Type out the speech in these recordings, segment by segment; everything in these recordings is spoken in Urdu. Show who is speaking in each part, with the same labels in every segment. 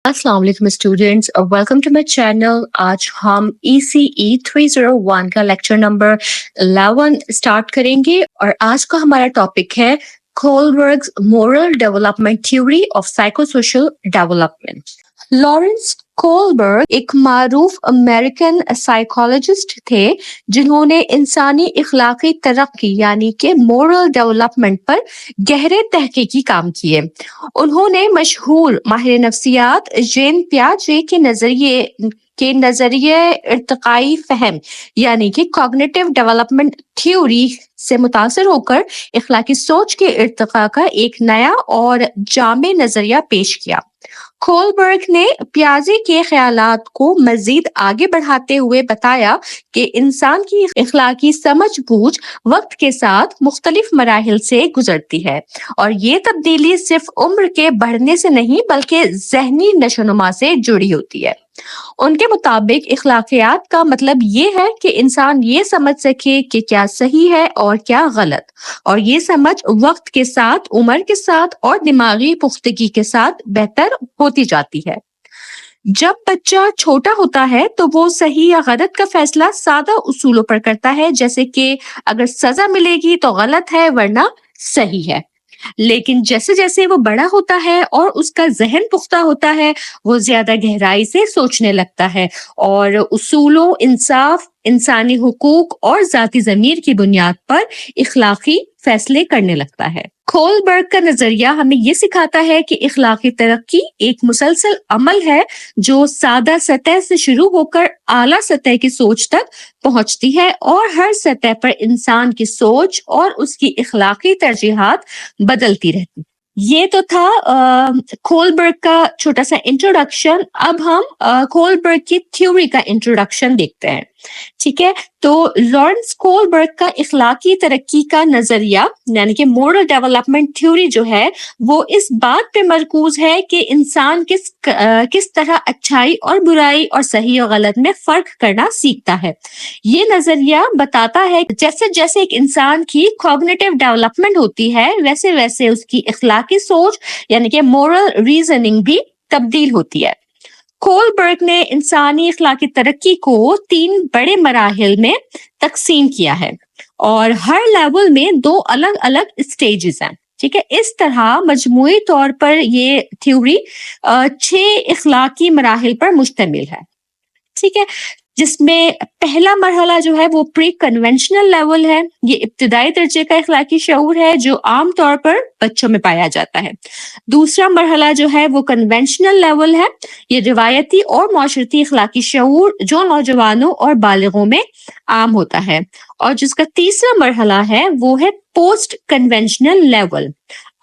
Speaker 1: السلام علیکم students, welcome to my channel. آج ہم ECE 301 کا لیکچر نمبر 11 اسٹارٹ کریں گے، اور آج کا ہمارا ٹاپک ہے Kohlberg's moral development theory of psycho social development. Lawrence Kohlberg ایک معروف امریکن سائیکالوجسٹ تھے جنہوں نے انسانی اخلاقی ترقی یعنی کہ مورل ڈیولپمنٹ پر گہرے تحقیقی کام کیے۔ انہوں نے مشہور ماہر نفسیات جین پیاجے کے نظریے ارتقائی فہم یعنی کہ کوگنیٹو ڈیولپمنٹ تھیوری سے متاثر ہو کر اخلاقی سوچ کے ارتقاء کا ایک نیا اور جامع نظریہ پیش کیا۔ کولبرگ نے پیاجے کے خیالات کو مزید آگے بڑھاتے ہوئے بتایا کہ انسان کی اخلاقی سمجھ بوجھ وقت کے ساتھ مختلف مراحل سے گزرتی ہے، اور یہ تبدیلی صرف عمر کے بڑھنے سے نہیں بلکہ ذہنی نشوونما سے جڑی ہوتی ہے۔ ان کے مطابق اخلاقیات کا مطلب یہ ہے کہ انسان یہ سمجھ سکے کہ کیا صحیح ہے اور کیا غلط، اور یہ سمجھ وقت کے ساتھ، عمر کے ساتھ اور دماغی پختگی کے ساتھ بہتر ہوتی جاتی ہے۔ جب بچہ چھوٹا ہوتا ہے تو وہ صحیح یا غلط کا فیصلہ سادہ اصولوں پر کرتا ہے، جیسے کہ اگر سزا ملے گی تو غلط ہے ورنہ صحیح ہے۔ لیکن جیسے جیسے وہ بڑا ہوتا ہے اور اس کا ذہن پختہ ہوتا ہے، وہ زیادہ گہرائی سے سوچنے لگتا ہے اور اصولوں، انصاف، انسانی حقوق اور ذاتی ضمیر کی بنیاد پر اخلاقی فیصلے کرنے لگتا ہے۔ کولبرگ کا نظریہ ہمیں یہ سکھاتا ہے کہ اخلاقی ترقی ایک مسلسل عمل ہے جو سادہ سطح سے شروع ہو کر اعلیٰ سطح کی سوچ تک پہنچتی ہے، اور ہر سطح پر انسان کی سوچ اور اس کی اخلاقی ترجیحات بدلتی رہتی۔ یہ تو تھا کولبرگ کا چھوٹا سا انٹروڈکشن۔ اب ہم کولبرگ کی تھیوری کا انٹروڈکشن دیکھتے ہیں، ٹھیک ہے؟ تو لارنس کولبرگ کا اخلاقی ترقی کا نظریہ یعنی کہ مورل ڈیولپمنٹ تھیوری جو ہے وہ اس بات پہ مرکوز ہے کہ انسان کس طرح اچھائی اور برائی اور صحیح اور غلط میں فرق کرنا سیکھتا ہے۔ یہ نظریہ بتاتا ہے کہ جیسے جیسے ایک انسان کی کوگنیٹو ڈیولپمنٹ ہوتی ہے ویسے ویسے اس کی اخلاقی سوچ یعنی کہ مورل ریزننگ بھی تبدیل ہوتی ہے۔ کولبرگ نے انسانی اخلاقی ترقی کو 3 بڑے مراحل میں تقسیم کیا ہے، اور ہر لیول میں 2 الگ الگ اسٹیجز ہیں، ٹھیک ہے؟ اس طرح مجموعی طور پر یہ تھیوری 6 اخلاقی مراحل پر مشتمل ہے، ٹھیک ہے؟ جس میں پہلا مرحلہ جو ہے وہ پری کنونشنل لیول ہے۔ یہ ابتدائی درجے کا اخلاقی شعور ہے جو عام طور پر بچوں میں پایا جاتا ہے۔ دوسرا مرحلہ جو ہے وہ کنونشنل لیول ہے۔ یہ روایتی اور معاشرتی اخلاقی شعور جو نوجوانوں اور بالغوں میں عام ہوتا ہے۔ اور جس کا تیسرا مرحلہ ہے وہ ہے پوسٹ کنونشنل لیول،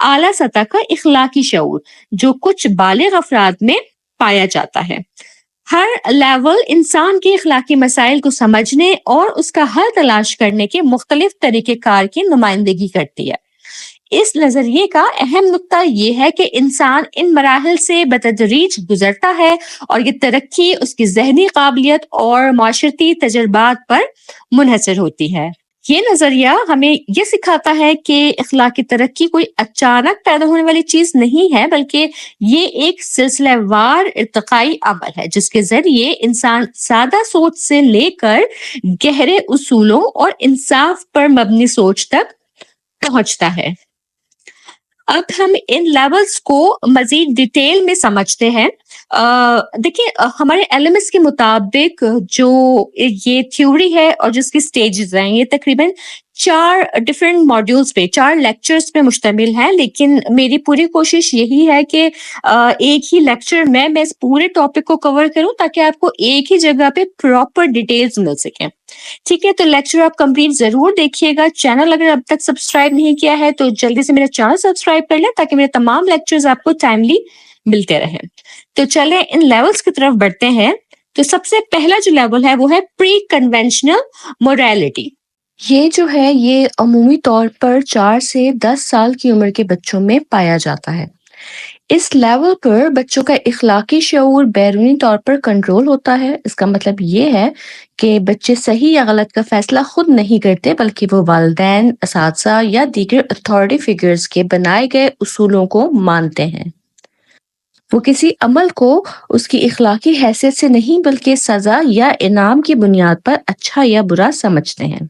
Speaker 1: اعلیٰ سطح کا اخلاقی شعور جو کچھ بالغ افراد میں پایا جاتا ہے۔ ہر لیول انسان کے اخلاقی مسائل کو سمجھنے اور اس کا حل تلاش کرنے کے مختلف طریقہ کار کی نمائندگی کرتی ہے۔ اس نظریے کا اہم نقطہ یہ ہے کہ انسان ان مراحل سے بتدریج گزرتا ہے، اور یہ ترقی اس کی ذہنی قابلیت اور معاشرتی تجربات پر منحصر ہوتی ہے۔ یہ نظریہ ہمیں یہ سکھاتا ہے کہ اخلاقی ترقی کوئی اچانک پیدا ہونے والی چیز نہیں ہے، بلکہ یہ ایک سلسلہ وار ارتقائی عمل ہے جس کے ذریعے انسان سادہ سوچ سے لے کر گہرے اصولوں اور انصاف پر مبنی سوچ تک پہنچتا ہے۔ اب ہم ان لیولز کو مزید ڈیٹیل میں سمجھتے ہیں۔ دیکھیں، ہمارے LMS کے مطابق جو یہ تھیوری ہے اور جس کی سٹیجز ہیں یہ تقریباً 4 ڈفرینٹ ماڈیولز پہ، 4 لیکچرز پہ مشتمل ہے، لیکن میری پوری کوشش یہی ہے کہ ایک ہی لیکچر میں اس پورے ٹاپک کو کور کروں تاکہ آپ کو ایک ہی جگہ پہ پراپر ڈیٹیلز مل سکیں، ٹھیک ہے؟ تو لیکچر آپ کمپلیٹ ضرور دیکھیے گا۔ چینل اگر اب تک سبسکرائب نہیں کیا ہے تو جلدی سے میرا چینل سبسکرائب کر لیں تاکہ میرے تمام لیکچرز آپ کو ٹائملی ملتے رہیں۔ تو چلیں ان لیولز کی طرف بڑھتے ہیں۔ تو سب سے پہلا جو لیول ہے وہ ہے پری کنونشنل موریلٹی۔ یہ جو ہے یہ عمومی طور پر 4 سے 10 سال کی عمر کے بچوں میں پایا جاتا ہے۔ اس لیول پر بچوں کا اخلاقی شعور بیرونی طور پر کنٹرول ہوتا ہے۔ اس کا مطلب یہ ہے کہ بچے صحیح یا غلط کا فیصلہ خود نہیں کرتے، بلکہ وہ والدین، اساتذہ یا دیگر اتھارٹی فگرز کے بنائے گئے اصولوں کو مانتے ہیں۔
Speaker 2: وہ کسی عمل کو اس کی اخلاقی حیثیت سے نہیں بلکہ سزا یا انعام کی بنیاد پر اچھا یا برا سمجھتے ہیں۔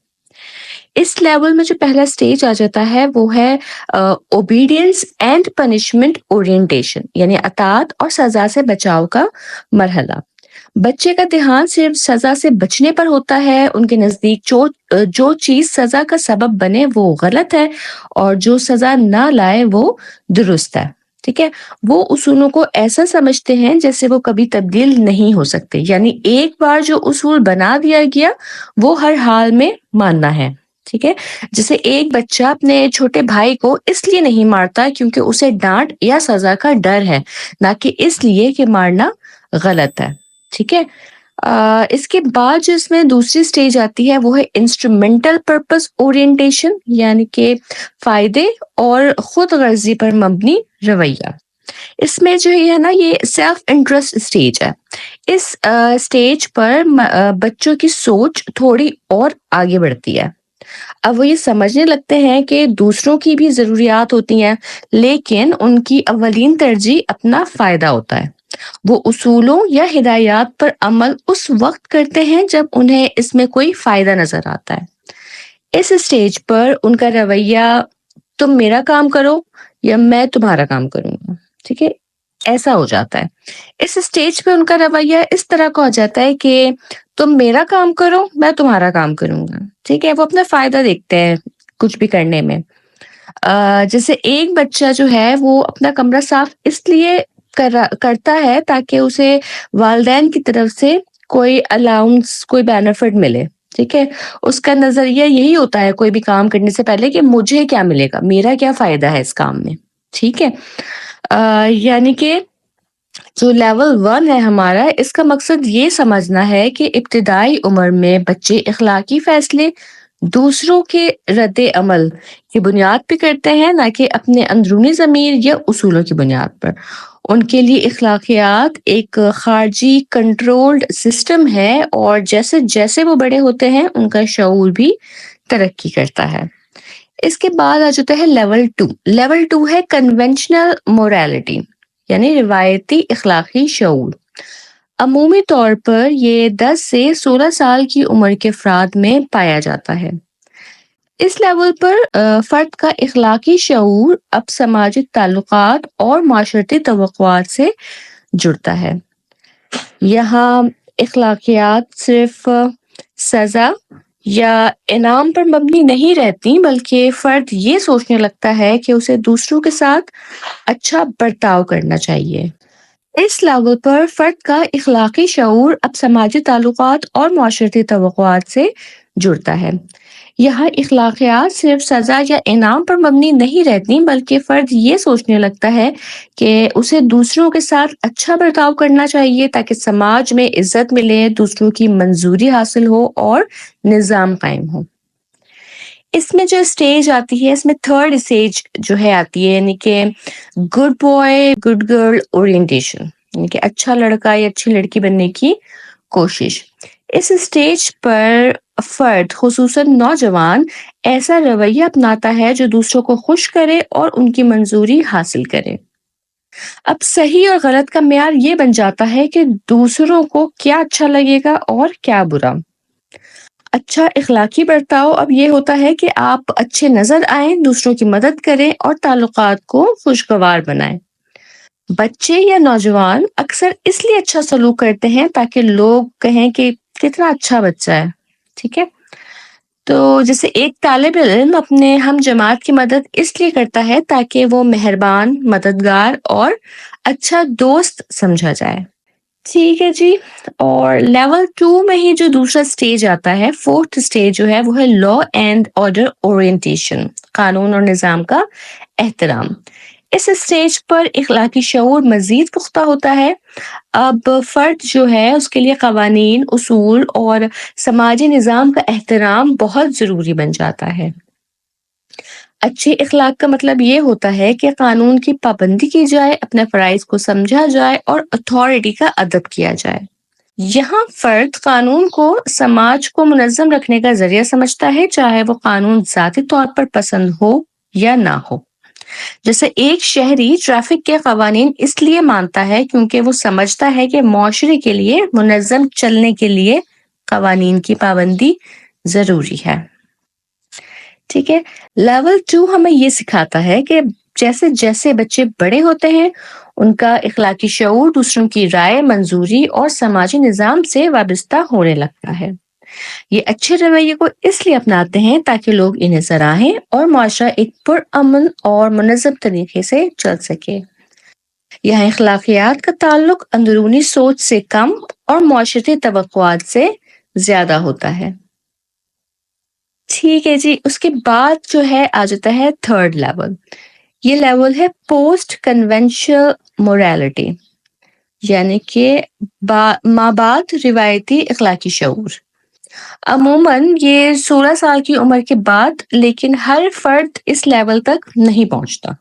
Speaker 2: اس لیول میں جو پہلا سٹیج آ جاتا ہے وہ ہے اوبیڈینس اینڈ پنشمنٹ اورینٹیشن، یعنی اطاعت اور سزا سے بچاؤ کا مرحلہ۔ بچے کا دھیان صرف سزا سے بچنے پر ہوتا ہے، ان کے نزدیک جو چیز سزا کا سبب بنے وہ غلط ہے اور جو سزا نہ لائے وہ درست ہے، ٹھیک ہے۔ وہ اصولوں کو ایسا سمجھتے ہیں جیسے وہ کبھی تبدیل نہیں ہو سکتے، یعنی ایک بار جو اصول بنا دیا گیا وہ ہر حال میں ماننا ہے، ٹھیک ہے۔ جیسے ایک بچہ اپنے چھوٹے بھائی کو اس لیے نہیں مارتا کیونکہ اسے ڈانٹ یا سزا کا ڈر ہے، نہ کہ اس لیے کہ مارنا غلط ہے، ٹھیک ہے۔ اس کے بعد جو اس میں دوسری سٹیج آتی ہے وہ ہے انسٹرومنٹل پرپس اورینٹیشن، یعنی کہ فائدے اور خود غرضی پر مبنی رویہ۔ اس میں جو ہے نا یہ سیلف انٹرسٹ سٹیج ہے۔ اس سٹیج پر بچوں کی سوچ تھوڑی اور آگے بڑھتی ہے۔ اب وہ یہ سمجھنے لگتے ہیں کہ دوسروں کی بھی ضروریات ہوتی ہیں، لیکن ان کی اولین ترجیح اپنا فائدہ ہوتا ہے۔ وہ اصولوں یا ہدایات پر عمل اس وقت کرتے ہیں جب انہیں اس میں کوئی فائدہ نظر آتا ہے۔ اس سٹیج پر ان کا رویہ تم میرا کام کرو یا میں تمہارا کام کروں گا، ٹھیک ہے، ایسا ہو جاتا ہے۔ اس سٹیج پہ ان کا رویہ اس طرح کا ہو جاتا ہے کہ تم میرا کام کرو میں تمہارا کام کروں گا، ٹھیک ہے۔ وہ اپنا فائدہ دیکھتے ہیں کچھ بھی کرنے میں۔ جیسے ایک بچہ جو ہے وہ اپنا کمرہ صاف اس لیے کرتا ہے تاکہ اسے والدین کی طرف سے کوئی الاؤنس، کوئی بینیفٹ ملے، ٹھیک ہے۔ اس کا نظریہ یہی ہوتا ہے کوئی بھی کام کرنے سے پہلے کہ مجھے کیا ملے گا، میرا کیا فائدہ ہے اس کام میں، ٹھیک ہے۔ یعنی کہ جو لیول 1 ہے ہمارا، اس کا مقصد یہ سمجھنا ہے کہ ابتدائی عمر میں بچے اخلاقی فیصلے دوسروں کے رد عمل کی بنیاد پہ کرتے ہیں، نہ کہ اپنے اندرونی ضمیر یا اصولوں کی بنیاد پر۔ ان کے لیے اخلاقیات ایک خارجی کنٹرولڈ سسٹم ہے، اور جیسے جیسے وہ بڑے ہوتے ہیں ان کا شعور بھی ترقی کرتا ہے۔ اس کے بعد آ جاتا ہے لیول 2۔ لیول 2 ہے کنونشنل موریلٹی، یعنی روایتی اخلاقی شعور۔ عمومی طور پر یہ 10 سے 16 سال کی عمر کے افراد میں پایا جاتا ہے۔ اس لیول پر فرد کا اخلاقی شعور اب سماجی تعلقات اور معاشرتی توقعات سے جڑتا ہے۔ یہاں اخلاقیات صرف سزا یا انعام پر مبنی نہیں رہتی، بلکہ فرد یہ سوچنے لگتا ہے کہ اسے دوسروں کے ساتھ اچھا برتاؤ کرنا چاہیے۔ اس لیول پر فرد کا اخلاقی شعور اب سماجی تعلقات اور معاشرتی توقعات سے جڑتا ہے۔ یہاں اخلاقیات صرف سزا یا انعام پر مبنی نہیں رہتی، بلکہ فرد یہ سوچنے لگتا ہے کہ اسے دوسروں کے ساتھ اچھا برتاؤ کرنا چاہیے تاکہ سماج میں عزت ملے، دوسروں کی منظوری حاصل ہو اور نظام قائم ہو۔ اس میں جو سٹیج آتی ہے، اس میں تھرڈ سٹیج جو ہے آتی ہے، یعنی کہ good boy good girl orientation, یعنی کہ اچھا لڑکا یا اچھی لڑکی بننے کی کوشش۔ اس سٹیج پر فرد، خصوصاً نوجوان، ایسا رویہ اپناتا ہے جو دوسروں کو خوش کرے اور ان کی منظوری حاصل کرے۔ اب صحیح اور غلط کا معیار یہ بن جاتا ہے کہ دوسروں کو کیا اچھا لگے گا اور کیا برا۔ اچھا اخلاقی برتاؤ اب یہ ہوتا ہے کہ آپ اچھے نظر آئیں، دوسروں کی مدد کریں اور تعلقات کو خوشگوار بنائیں۔ بچے یا نوجوان اکثر اس لیے اچھا سلوک کرتے ہیں تاکہ لوگ کہیں کہ کتنا اچھا بچہ ہے، ٹھیک ہے۔ تو جیسے ایک طالب علم اپنے ہم جماعت کی مدد اس لیے کرتا ہے تاکہ وہ مہربان، مددگار اور اچھا دوست سمجھا جائے، ٹھیک ہے جی۔ اور لیول 2 میں ہی جو دوسرا سٹیج آتا ہے، فورتھ سٹیج جو ہے وہ ہے لا اینڈ آرڈر اورینٹیشن، قانون اور نظام کا احترام۔ اس سٹیج پر اخلاقی شعور مزید پختہ ہوتا ہے۔ اب فرد جو ہے اس کے لیے قوانین، اصول اور سماجی نظام کا احترام بہت ضروری بن جاتا ہے۔ اچھے اخلاق کا مطلب یہ ہوتا ہے کہ قانون کی پابندی کی جائے، اپنے فرائض کو سمجھا جائے اور اتھارٹی کا ادب کیا جائے۔ یہاں فرد قانون کو سماج کو منظم رکھنے کا ذریعہ سمجھتا ہے، چاہے وہ قانون ذاتی طور پر پسند ہو یا نہ ہو۔ جیسے ایک شہری ٹریفک کے قوانین اس لیے مانتا ہے کیونکہ وہ سمجھتا ہے کہ معاشرے کے لیے منظم چلنے کے لیے قوانین کی پابندی ضروری ہے. ٹھیک ہے. لیول 2 ہمیں یہ سکھاتا ہے کہ جیسے جیسے بچے بڑے ہوتے ہیں ان کا اخلاقی شعور دوسروں کی رائے، منظوری اور سماجی نظام سے وابستہ ہونے لگتا ہے. یہ اچھے رویے کو اس لیے اپناتے ہیں تاکہ لوگ انہیں سراہیں اور معاشرہ ایک پرامن اور منظم طریقے سے چل سکے. یہاں اخلاقیات کا تعلق اندرونی سوچ سے کم اور معاشرتی توقعات سے زیادہ ہوتا ہے. ٹھیک ہے جی. اس کے بعد جو ہے آ جاتا ہے تھرڈ لیول. یہ لیول ہے پوسٹ کنونشنل موریلٹی، یعنی کہ مابعد روایتی اخلاقی شعور. عموماً یہ 16 سال کی عمر کے بعد، لیکن ہر فرد اس لیول تک نہیں پہنچتا.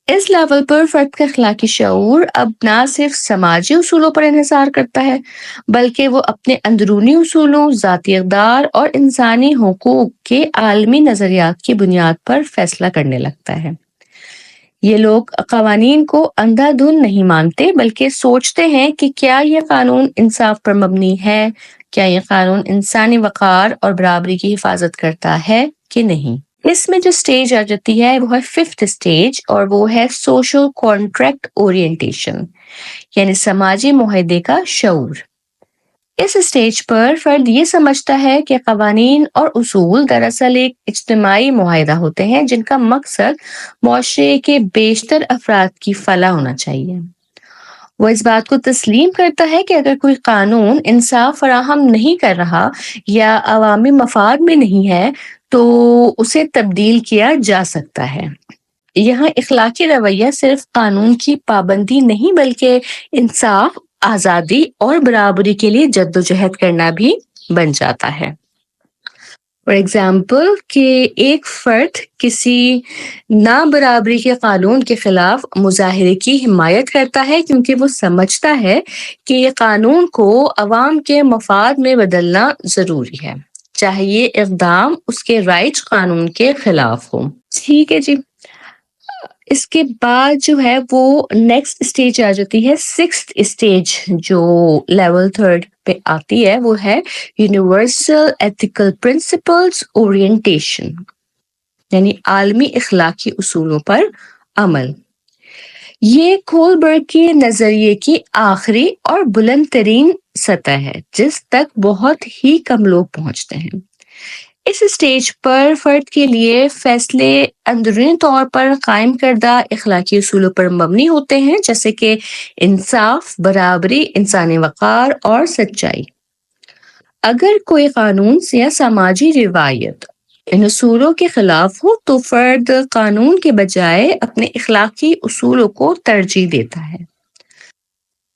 Speaker 2: اس لیول پر فرد کا اخلاقی شعور اب نہ صرف سماجی اصولوں پر انحصار کرتا ہے بلکہ وہ اپنے اندرونی اصولوں، ذاتی اقدار اور انسانی حقوق کے عالمی نظریات کی بنیاد پر فیصلہ کرنے لگتا ہے. یہ لوگ قوانین کو اندھا دھند نہیں مانتے بلکہ سوچتے ہیں کہ کیا یہ قانون انصاف پر مبنی ہے، کیا یہ قانون انسانی وقار اور برابری کی حفاظت کرتا ہے کہ نہیں. اس میں جو سٹیج آ جاتی ہے وہ ہے 5th سٹیج، اور وہ ہے سوشل کانٹریکٹ اورینٹیشن، یعنی سماجی معاہدے کا شعور. اس سٹیج پر فرد یہ سمجھتا ہے کہ قوانین اور اصول دراصل ایک اجتماعی معاہدہ ہوتے ہیں جن کا مقصد معاشرے کے بیشتر افراد کی فلاح ہونا چاہیے. وہ اس بات کو تسلیم کرتا ہے کہ اگر کوئی قانون انصاف فراہم نہیں کر رہا یا عوامی مفاد میں نہیں ہے تو اسے تبدیل کیا جا سکتا ہے. یہاں اخلاقی رویہ صرف قانون کی پابندی نہیں بلکہ انصاف، آزادی اور برابری کے لیے جدوجہد کرنا بھی بن جاتا ہے. فار ایگزامپل کہ ایک فرد کسی نابرابری کے قانون کے خلاف مظاہرے کی حمایت کرتا ہے کیونکہ وہ سمجھتا ہے کہ یہ قانون کو عوام کے مفاد میں بدلنا ضروری ہے، چاہے یہ اقدام اس کے رائج قانون کے خلاف ہو. ٹھیک ہے جی. اس کے بعد جو ہے وہ نیکسٹ اسٹیج آ جاتی ہے 6th اسٹیج، جو لیول 3 پہ آتی ہے وہ ہے یونیورسل ایتھیکل پرنسپلز اورینٹیشن، یعنی عالمی اخلاقی اصولوں پر عمل. یہ کولبرگ کے نظریے کی آخری اور بلند ترین سطح ہے جس تک بہت ہی کم لوگ پہنچتے ہیں. اس اسٹیج پر فرد کے لیے فیصلے اندرونی طور پر قائم کردہ اخلاقی اصولوں پر مبنی ہوتے ہیں، جیسے کہ انصاف، برابری، انسانی وقار اور سچائی. اگر کوئی قانون یا سماجی روایت ان اصولوں کے خلاف ہو تو فرد قانون کے بجائے اپنے اخلاقی اصولوں کو ترجیح دیتا ہے.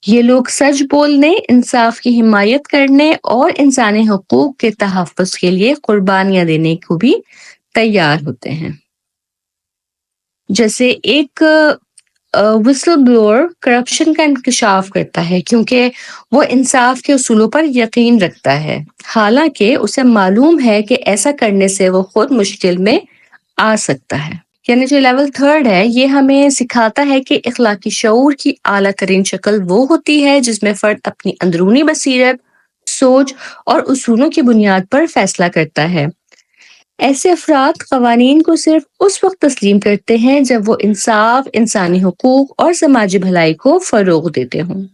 Speaker 2: یہ لوگ سچ بولنے، انصاف کی حمایت کرنے اور انسانی حقوق کے تحفظ کے لیے قربانیاں دینے کو بھی تیار ہوتے ہیں. جیسے ایک وسل بلوور کرپشن کا انکشاف کرتا ہے کیونکہ وہ انصاف کے اصولوں پر یقین رکھتا ہے، حالانکہ اسے معلوم ہے کہ ایسا کرنے سے وہ خود مشکل میں آ سکتا ہے. یعنی جو لیول 3 ہے یہ ہمیں سکھاتا ہے کہ اخلاقی شعور کی اعلیٰ ترین شکل وہ ہوتی ہے جس میں فرد اپنی اندرونی بصیرت، سوچ اور اصولوں کی بنیاد پر فیصلہ کرتا ہے. ایسے افراد قوانین کو صرف اس وقت تسلیم کرتے ہیں جب وہ انصاف، انسانی حقوق اور سماجی بھلائی کو فروغ دیتے ہوں.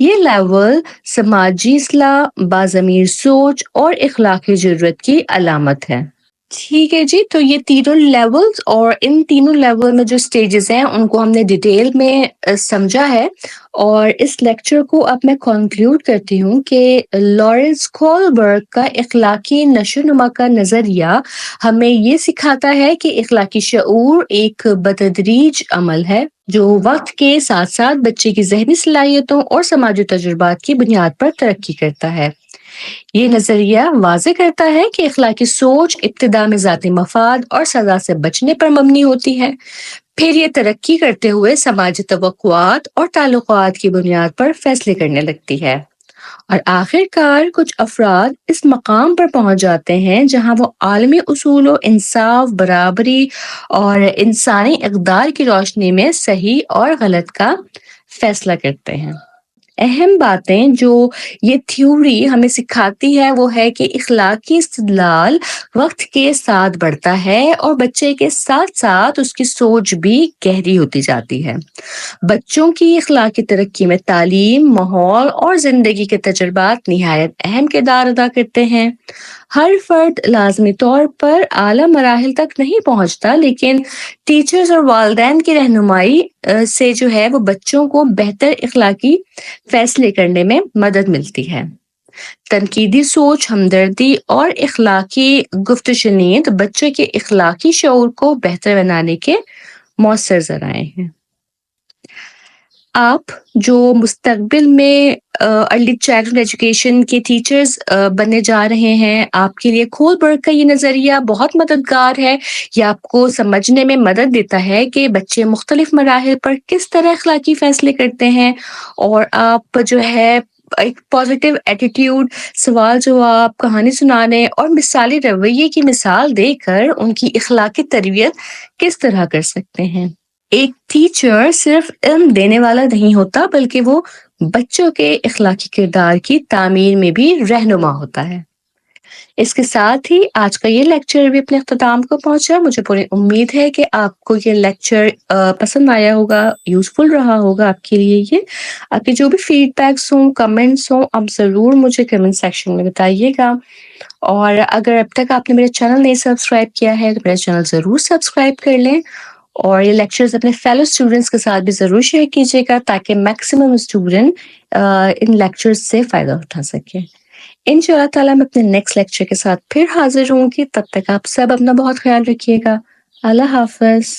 Speaker 2: یہ لیول سماجی اصلاح، باضمیر سوچ اور اخلاقی جرات کی علامت ہے. ٹھیک ہے جی. تو یہ تینوں لیولز اور ان تینوں لیول میں جو سٹیجز ہیں ان کو ہم نے ڈیٹیل میں سمجھا ہے، اور اس لیکچر کو اب میں کنکلیوڈ کرتی ہوں کہ لارنس کولبرگ کا اخلاقی نشوونما کا نظریہ ہمیں یہ سکھاتا ہے کہ اخلاقی شعور ایک بتدریج عمل ہے جو وقت کے ساتھ ساتھ بچے کی ذہنی صلاحیتوں اور سماجی تجربات کی بنیاد پر ترقی کرتا ہے. یہ نظریہ واضح کرتا ہے کہ اخلاقی سوچ ابتدا میں ذاتی مفاد اور سزا سے بچنے پر مبنی ہوتی ہے، پھر یہ ترقی کرتے ہوئے سماجی توقعات اور تعلقات کی بنیاد پر فیصلے کرنے لگتی ہے. اور آخر کار کچھ افراد اس مقام پر پہنچ جاتے ہیں جہاں وہ عالمی اصول و انصاف، برابری اور انسانی اقدار کی روشنی میں صحیح اور غلط کا فیصلہ کرتے ہیں۔ اہم باتیں جو یہ تھیوری ہمیں سکھاتی ہے وہ ہے کہ اخلاقی استدلال وقت کے ساتھ بڑھتا ہے اور بچے کے ساتھ ساتھ اس کی سوچ بھی گہری ہوتی جاتی ہے۔ بچوں کی اخلاقی ترقی میں تعلیم، ماحول اور زندگی کے تجربات نہایت اہم کردار ادا کرتے ہیں۔ ہر فرد لازمی طور پر اعلیٰ مراحل تک نہیں پہنچتا، لیکن ٹیچرز اور والدین کی رہنمائی سے جو ہے وہ بچوں کو بہتر اخلاقی فیصلے کرنے میں مدد ملتی ہے۔ تنقیدی سوچ، ہمدردی اور اخلاقی گفت و شنید بچے کے اخلاقی شعور کو بہتر بنانے کے مؤثر ذرائع ہیں۔ آپ جو مستقبل میں ارلی چائلڈہڈ ایجوکیشن کے ٹیچرز بننے جا رہے ہیں، آپ کے لیے کولبرگ کا یہ نظریہ بہت مددگار ہے۔ یہ آپ کو سمجھنے میں مدد دیتا ہے کہ بچے مختلف مراحل پر کس طرح اخلاقی فیصلے کرتے ہیں، اور آپ جو ہے ایک پازیٹیو ایٹیٹیوڈ، سوال جواب، کہانی سنانے اور مثالی رویے کی مثال دے کر ان کی اخلاقی تربیت کس طرح کر سکتے ہیں۔ ایک ٹیچر صرف علم دینے والا نہیں ہوتا، بلکہ وہ بچوں کے اخلاقی کردار کی تعمیر میں بھی رہنما ہوتا ہے۔ اس کے ساتھ ہی آج کا یہ لیکچر بھی اپنے اختتام کو پہنچا۔ مجھے پوری امید ہے کہ آپ کو یہ لیکچر پسند آیا ہوگا، یوزفل رہا ہوگا آپ کے لیے۔ یہ آپ کے جو بھی فیڈ بیکس ہوں، کمنٹس ہوں، آپ ضرور مجھے کمنٹ سیکشن میں بتائیے گا۔ اور اگر اب تک آپ نے میرا چینل نہیں سبسکرائب کیا ہے تو میرا چینل ضرور سبسکرائب کر لیں، اور یہ لیکچرز اپنے فیلو اسٹوڈنٹس کے ساتھ بھی ضرور شیئر کیجیے گا تاکہ میکسیمم اسٹوڈنٹ ان لیکچرز سے فائدہ اٹھا سکیں۔ انشاءاللہ تعالیٰ میں اپنے نیکسٹ لیکچر کے ساتھ پھر حاضر ہوں گی۔ تب تک آپ سب اپنا بہت خیال رکھیے گا۔ اللہ حافظ۔